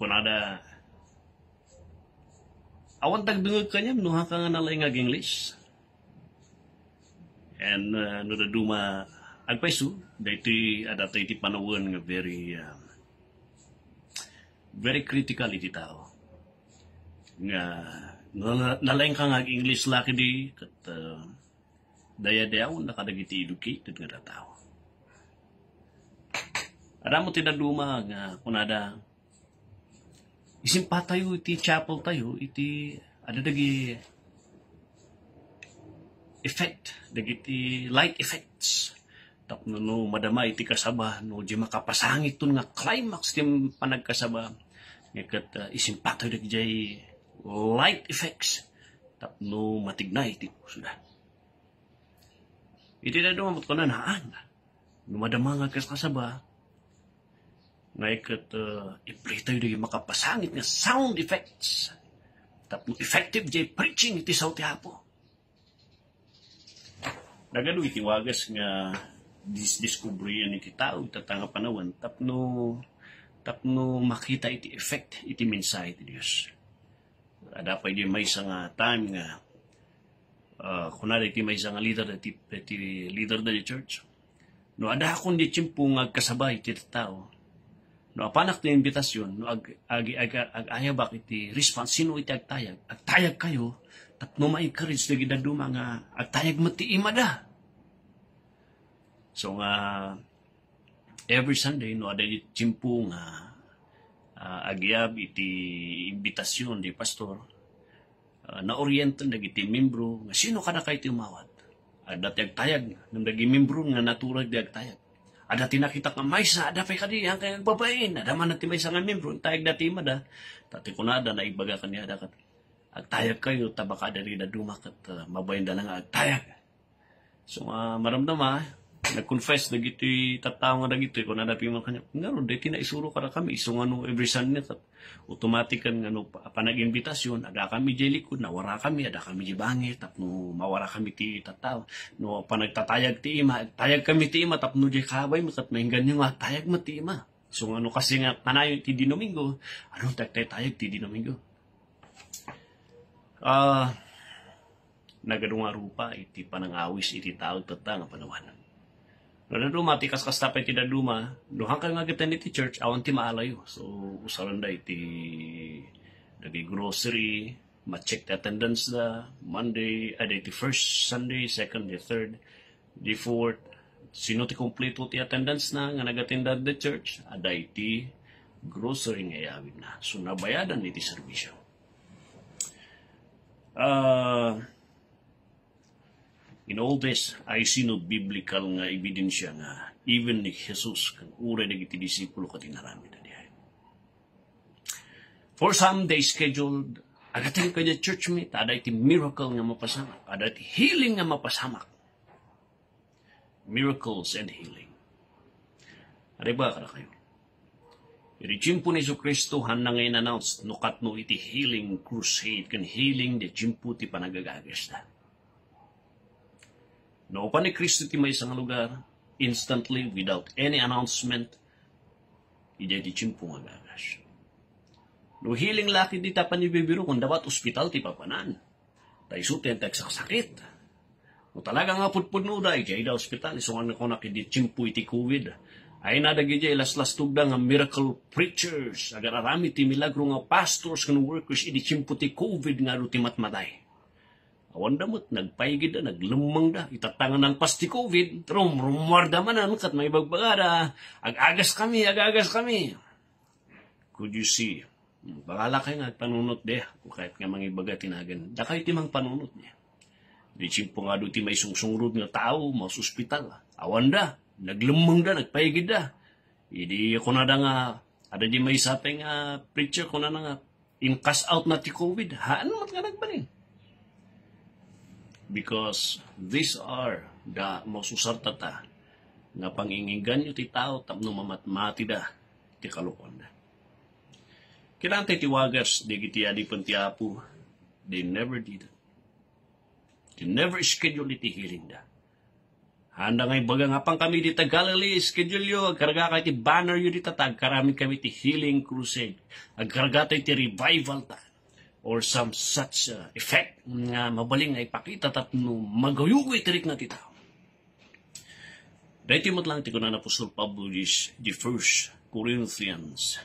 kunada awan tagdungag kanya nuha ka nga nalay nga English and nuda duma agpaisu dati ada iti panawon nga very critical iti tao nga nalaing ka nga English laki di kat daya-dayaw nakadagiti educated nga tao. Ada mo tinaduma nga kunada isimpa tayo iti chapel tayo iti ada dagi effect dagiti light effects tapno no madama iti kasaba no di makapasangit tun nga climax ti panagkasaba nga kat isimpa tayo dagiti light effects tapno matignay iti suda iti na dumamot ko na naan no madama nga kasaba nga ikat i-play tayo di makapasangit nga sound effects tapno effective jay preaching iti sa hapo nagano iti wagas nga discoveryan iti tao itatanga panawan tapno makita iti effect iti mensahe iti Dios ada pa di may nga time nga kunada iti may nga leader iti leader da di church no ada akong di tiyempo nga kasabay iti tao no apanak na imbitasyon, no ag-ayabak iti response, sino iti agtayag? Agtayag kayo, tapno ma-encourage na ginaduma nga agtayag matiima da. So nga, every Sunday, no, ada iti tiyempo nga agyab iti imbitasyon di pastor, na-orientan na iti membro, nga sino ka na kayo timawat? Dati agtayag, nang naging membro nga naturag di agtayag. Ada tinakita ka may sa ada pa kadi ang kay babaen ada man ti may sa nga membro tayag dati mada tati kunada na ibaga kaniya da kat agtayag kayo tabaka dali na dumakat mabayen da nga agtayag so maramdama nag-confess dagiti tattao nga dagiti kunada pi man kanya ngano dati na isuro kada kami iso nga no every Sunday kat automatic kan ngano panag-imbitasyon ada kami di likod nawara kami ada kami di bangit tapno mawara kami ti tattao no panagtatayag ti ima tayag kami ti ima tapno di kabay makat mainggan nga tayag mo ti ima so ngano kasi nga kanayo ti di Domingo ano tayag ti di Domingo nagadunga rupa iti panangawis iti tao tatang panawanan no duma ti kas-kastapay ti daduma duhang ka nga gitan iti church awan ti maalayo so usaran da iti dagi grocery ma-check the attendance da Monday ada iti first Sunday second the third the fourth sino ti kompleto ti attendance na nga nagatinda the church ada iti grocery nga yawid na so nabayadan iti serbisyo in all this, I see no biblical nga ebidensya nga even ni Jesus kan uray dagiti disipulo katinarami na dihay. For some, they scheduled agating kanya church meet, ada iti miracle nga mapasamak, ada iti healing nga mapasamak. Miracles and healing. Ada ba kada kayo? Iti-chimpo ni Jesu-Kristo han na ngayon announced nukat no iti healing crusade kan healing di chimpo ti panagagagas na. No pa ni Kristo ti may isang lugar, instantly, without any announcement, iti chimpo nga gagas. No healing laki di tapan ni bibiro kung dapat ospital ti papanan. Tayo suten tayo sakit. No talaga nga putpud no da, iti da ospital, isungan ko na kiti chimpo iti COVID. Ay nadagi di las tugda nga miracle preachers, agar arami ti milagro nga pastors kan workers, iti chimpo ti COVID nga do ti matmatay. Awan damot, nagpaigid na, naglumang da, itatangan ng pasti COVID, rumwarda manan, kat may bagbagada, agagas kami. Could you see? Bakala kayo nga, panunot de, kung kahit nga mga ibaga tinagan, da kayo timang panunot niya. Di chimpo nga do ti may sungsungrod nga tao, mas ospital, awan da, naglumang da, nagpaigid da. Idi ko na da nga, ada di may sapeng preacher ko na nga, in-cast out na ti COVID, haan mat nga nagbalin. Because these are the masusartata nga pangingingan nyo ti tao tapno mamatmati da ti kalukon da. Kinante ti wagas di kiti adi pantiapu, they never did it. They never schedule iti healing da. Handa ngay baga nga pang kami dita Galilee, schedule yo, agkarga kayo ti banner yo dita ta, agkarami kami ti healing crusade, agkarga tayo ti revival ta, or some such effect nga mabaling ay pakita tapno magayugoy tirik na tita. Dahil timot lang ti ko na Apostol Pablo is the 1 Corinthians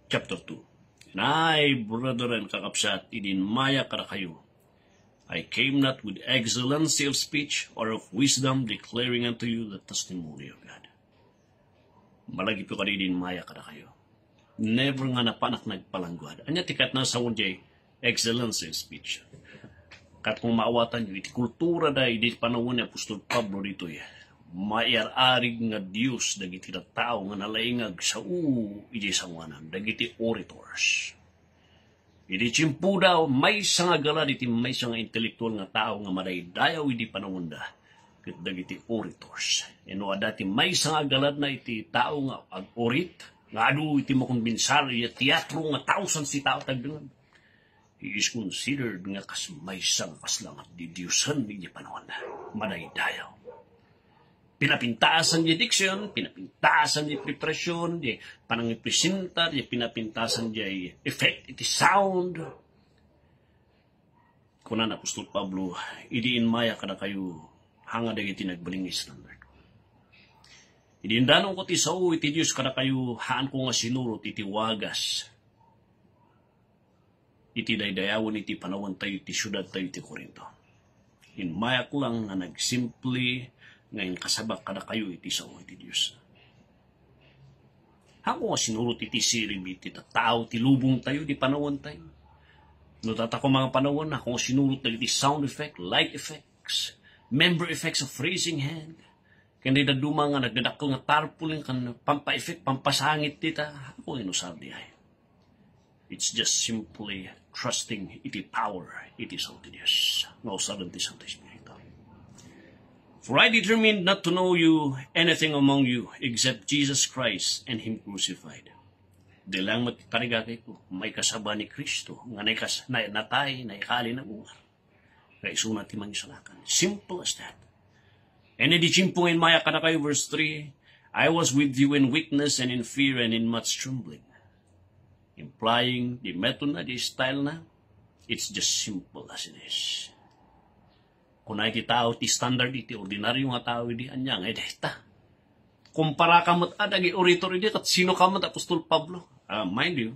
chapter 2. Nay, brethren, kakapsat, idinmaya kada kayo. I came not with excellency of speech or of wisdom, declaring unto you the testimony of God. Malagi po kada idinmaya kada kayo. Never nga napanak nagpalanggwad. Anya tikat na sa unjay excellency of speech. Kat kung maawatan nyo, iti kultura da, iti panahon ni Apostol Pablo dito maiararig nga Diyos dagiti tao nga nalaingag sa iti sanganan dagiti orators. Iti tsimpu daw may nga galad iti may nga intelektual nga tao nga madaydayaw iti panahon da ket dagiti orators. Eno adati may nga galad na iti tao nga ag-orit nga adu iti makonbinsar iti teatro nga tausan si tao tagdengan. He is considered nga kas may kaslang at di Diyosan iti panahon da madaydayaw. Pinapintasan di diction, pinapintasan di preparasyon, di panangipresenta, di pinapintasan di effect, iti sound. Kunan Apostol Pablo, idiin maya kada kayo hanga dagiti nagbaling standard. Idiin danong ko ti sao iti Diyos kada kayo haan ko nga sinurot iti wagas. Iti daydayawon iti panawan tayo iti syudad tayo iti Corinto. Inmaya ko lang na nagsimpli ngayon kasabak kada kayo iti sao iti Diyos. Ako nga sinurot iti sirib iti tao, ti lubong tayo, di panawon tayo. No tatako mga panawon, ako nga sinurot na iti sound effect, light effects, member effects of raising hand. Kaya daduma nga nagdadakkel nga tarpulin kan pampa-effect, pampasangit dita, ako nga inusal di ay. It's just simply trusting iti power, iti sao iti Diyos. Nausalan ti Santo Espiritu. For I determined not to know you anything among you except Jesus Christ and Him crucified. Di lang magkarigagay ko, may kasaba ni Kristo, nga natay, naikali na ungar. Kaya isunat ti mangisalakan. Simple as that. And edi chimpungin maya kada kayo, verse 3, I was with you in weakness and in fear and in much trembling. Implying the method na, the style na, it's just simple as it is. Kung na iti tao, ti standard iti, ordinaryo nga tao iti, anyang, deta. Kumpara ka mo't adagi orator iti, at sino ka mo't Apostol Pablo? Mind you,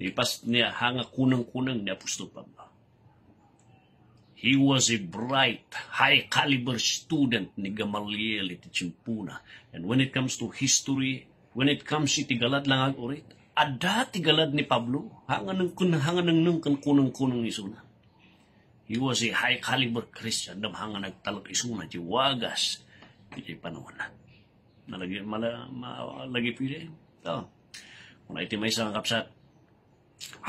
ipas niya hanga kunang-kunang ni Apostol Pablo. He was a bright, high-caliber student ni Gamaliel iti Tsimpuna. And when it comes to history, when it comes iti galad lang ag-orit, ada ti galad ni Pablo, hanga ng kunang-kunang isuna. He was a high-caliber Christian, damhanga nagtalak isuna, ti wagas, iti panahon na. Malagi pili. Kung iti may isang kapsat,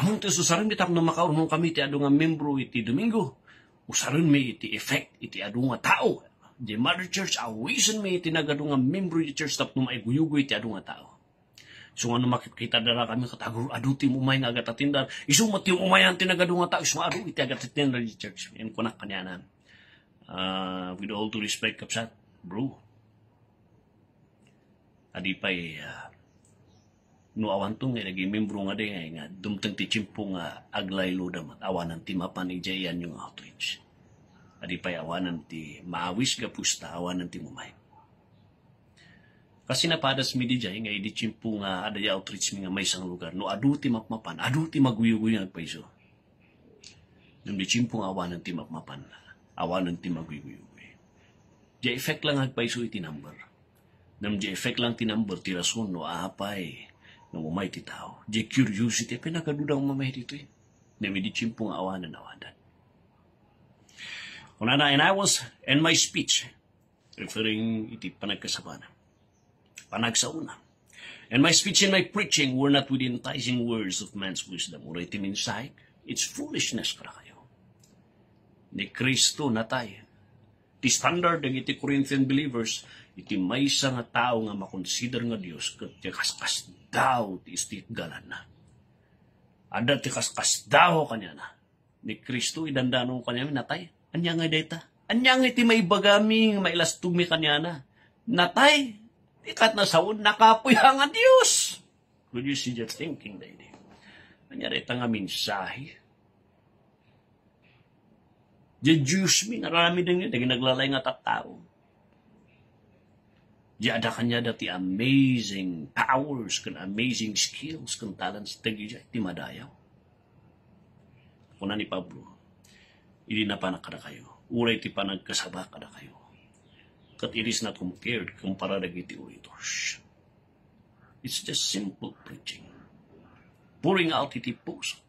among ti susarin bitap na makaurmong kami ti adu nga membro iti Domingo, usarin may iti effect, iti adu nga tao. The Mother Church, awisan may iti nagadu nga membro iti church tap na maiguyugo iti adu nga tao. So nga makikita dara kami katagur adu ti umay nga agatatindar. Isu mati umayan ti nagadu nga tao, isu adu iti agatatindar iti church. Yan ko na kanyanan. With all due respect, kapsat, bro. Adi pa'y no awantong nga naging membro nga di nga dumtang ti Tsimpu nga aglaylo damat awanan ti mapanigjayan yung outreach. Adi pa'y awanan ti maawis ga pusta, awanan ti mumay. Kasi napadas mi di jay nga di Tsimpu nga adaya outreach mi nga may isang lugar. No adu ti mapmapan, adu ti maguyugoy nga paiso. Nung di Tsimpu nga awanan ti mapmapan, awanan ti maguyugoy. Di effect lang agpaiso iti number. Nung di effect lang ti number, ti rason no apay nung umay ti tao. Di curiosity, pinakadudang umamay dito eh. Nami di Tsimpu nga awanan. And I was, and my speech, referring iti panagkasabana. Panagsauna. And my speech and my preaching were not with enticing words of man's wisdom. Or iti minsay, it's foolishness para kayo. Ni Kristo natay. Ti standard ng iti Corinthian believers, iti maysa nga tao nga makonsider nga Dios ket ti kaskas daw ti istit galan na. Ada ti kaskas daw kanya na. Ni Kristo idandanong kanya natay. Anya nga dayta? Anyang iti may bagami nga mailastumi kanyana. Natay, ikat na saon, nakapuyangan Diyos. Could you see that thinking, lady? Anyari ita nga mensahe. The Diyos mi, narami din yun, dahil naglalay nga tattao. Di ada kanya dati amazing powers, kan amazing skills, kan talents, dagi di madayaw. Kuna ni Pablo, hindi na pa nakada kayo. Uray ti pa nagkasaba kada kayo. Kat it is not compared kumpara dagiti orators. It's just simple preaching. Pouring out iti puso.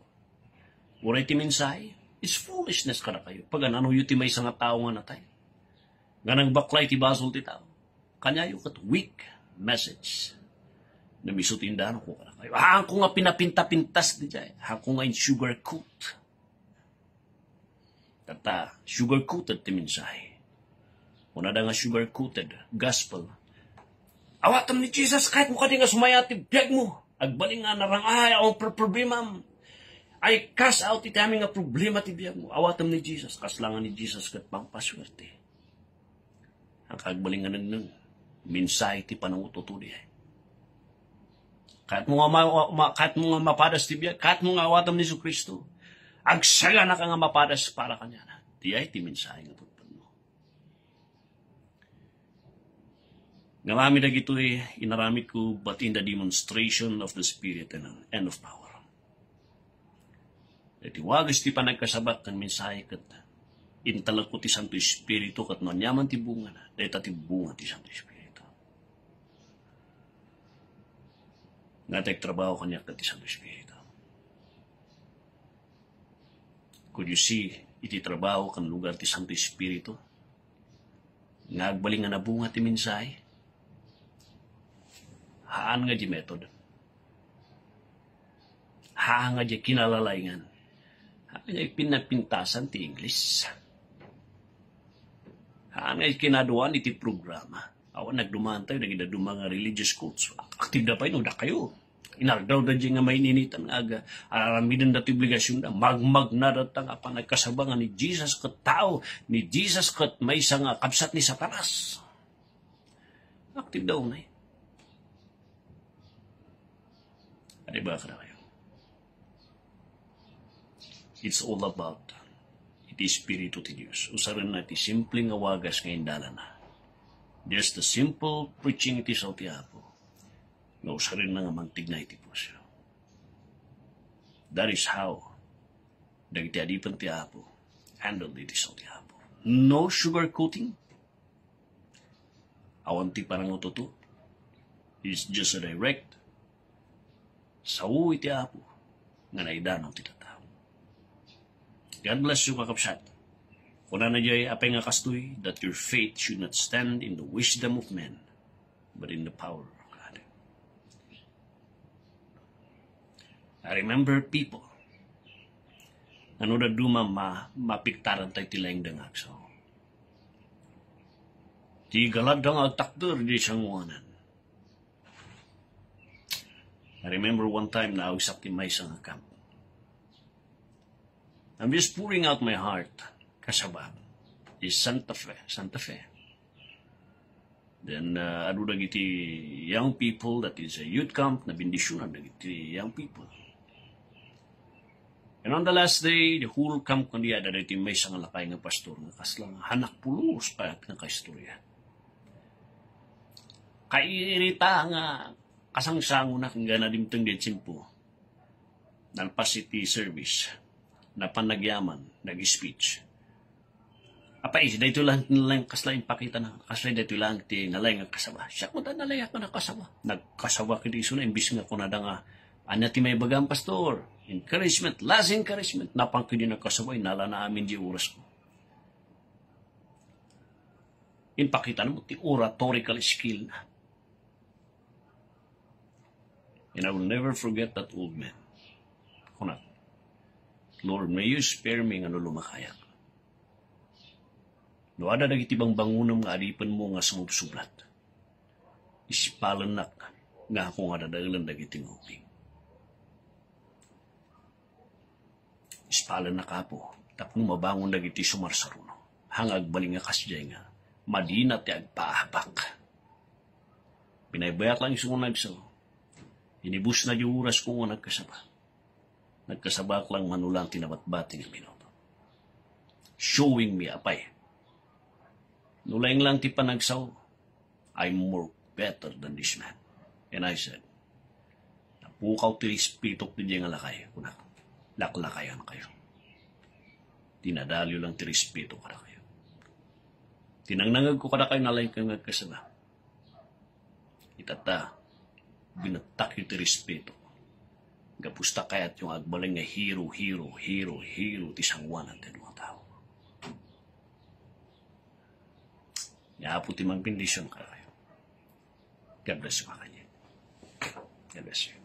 Uray ti mensahe, it's foolishness kada kayo. Pag ano yu ti may nga tao nga natay. Nga nang baklay ti basol ti tao. Kanya yu kat weak message. Na misutindahan ko kada kayo. Ako nga pinapinta-pintas di jay. Ako nga in sugar coat. Tata, sugar-coated ti mensahe. Una da nga sugar-coated gospel. Awatam ni Jesus, kahit mo ka di nga sumaya ti biyag mo. Agbaling nga narang, ang problema. I cast out iti aming nga problema ti biyag mo. Awatam ni Jesus, kaslangan ni Jesus kat pangpaswerte. Ang kagbaling nga nun, mensahe ti panangututuli. Kahit mo nga mapadas ti biyag, kahit mo nga awatam ni Kristo. Agsaga na ka nga mapadas para kanya na. Di ay ti mensahe nga pagpan mo. Nga mami na gito'y inaramit ko but in the demonstration of the Spirit and of power. Iti wagas ti panagkasabat ng mensahe kat intalag ko ti Santo Espiritu kat nanyaman ti bunga na. Dahil ti bunga ti Santo Espiritu. Nga trabaho kanya kat ti Santo Espiritu. Could you see, iti trabaho kan lugar ti Santo Espiritu? Nga agbaling nga nabunga ti mensahe? Haan nga di method. Haan nga di kinalalayngan. Haan nga pinapintasan ti English. Haan nga kinaduan iti programa. Awan nagdumaan tayo, nagidaduma nga religious cults. Aktiv na pa yun, da kayo. Inardaw da dyan nga may ninitan nga aga. Aramidan dati obligasyon na. Magmag na data nga pa nagkasabangan ni Jesus kat tao. Ni Jesus kat may isang kapsat ni Satanas. Aktiv daw na eh. Ano ba ka na kayo? It's all about iti Espiritu ti Diyos. Usaran na iti simpleng awagas nga indala na. Just the simple preaching iti sa tiapo. Nga usarin na nga mantig na iti puso. That is how dagiti adipan ti Apo handled iti sa ti Apo. No sugarcoating. Awan ti parang ututo. It's just a direct sawu iti Apo nga naidanaw ti tataw. God bless you kakapsat. Kuna na jay apay nga kastoy that your faith should not stand in the wisdom of men but in the power. I remember people. Ano na duma mapiktaran tayo tilayang dangag. So, di galad dang agtakder di siyang I remember one time na usap ti may isang camp. I'm just pouring out my heart. Kasabab is Santa Fe. Then, adu dagiti young people that is a youth camp na bindisyonan dagiti young people. And on the last day, the whole camp kundi ada dati may isang lakay nga pastor nga kaslang hanak pulos payat nga kaistorya. Kairita nga kasangsango na kung gana dimteng din simpo. Nalpas iti service. Napanagyaman, nag-speech. Apa is, dahito lang kasla impakita na. Kasla dahito lang ti nalay nga kasaba. Siya kung nalay ako na kasaba. Nagkasaba kiti iso na imbis nga kunada nga anya ti may bagang pastor. Encouragement, last encouragement. Napang kini nagkasabay, nala na amin di oras ko. Impakita mo ti oratorical skill na. And I will never forget that old man. Kunat, Lord, may you spare me nga no lumakayak. No ada dagiti bang bangunam nga adipan mo nga sumubsublat. Isipalan nak nga ako nga dadaglan dagiti nguping. Ispalan na kapo, tapno mabangon dagiti sumarsaruno. hangag baling nga kasjay nga, madina ti agpaabak. Pinaybayak lang iso nagsaw. Inibus na di oras ko nga nagkasaba. Nagkasabak lang manulang tinabatbati ng minuto. Showing me apay. Nulaing lang ti panagsaw, I'm more better than this man. And I said, napukaw ti rispitok ti nga lakay. Kunak, laklakayan kayo. Tinadalyo lang ti rispitok kada kayo. Tinangnangag ko kada kayo nalaing kayo nagkasaba. Itata, binatak yung ti rispitok. Gapusta kayat yung agbaling nga hero ti sangwanan ti mga tao. Yapo ti mang bendisyon ka kayo. God bless you, kakanya. God bless you.